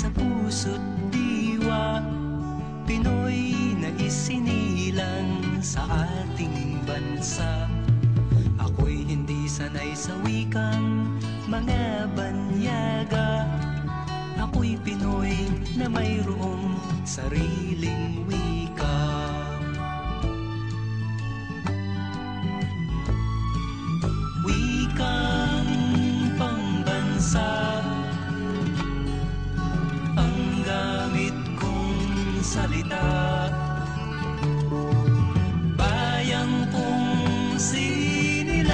sa puso't diwa, Pinoy na isinilang sa ating bansa. Ako'y hindi sanay sa wikang mga banyaga. Ako'y Pinoy na mayroong sariling wika. Wikang pambansa ang gamit kong salita. Bayang kong sinilangan,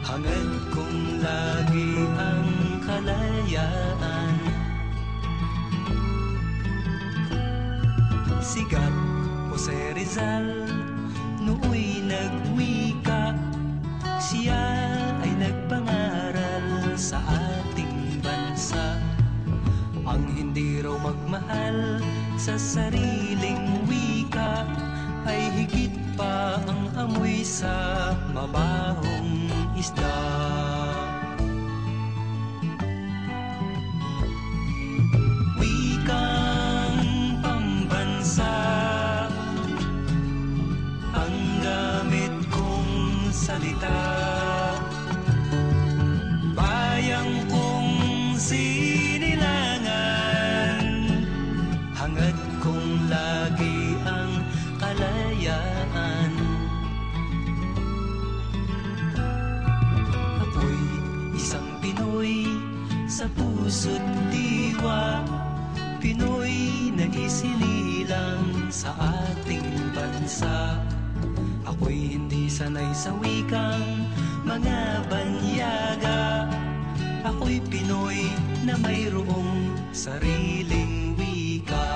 hangad kong lagi ang kalayaan. Sigat Jose Rizal nooy nagwika, siya ay nagpangaral sa ating bansa. Ang hindi raw magmahal sa sariling wika ay higit pa ang amoy sa mabahong isda. Wikang pambansa ang gamit kong salita. Bayang kong sinilangan, hangad kong lagi ang kalayaan. Ako'y isang Pinoy sa puso't diwa, Pinoy na isinilang sa ating bansa. Ako'y hindi sanay sa wikang mga banyaga. Ako'y Pinoy na mayroong sariling wika.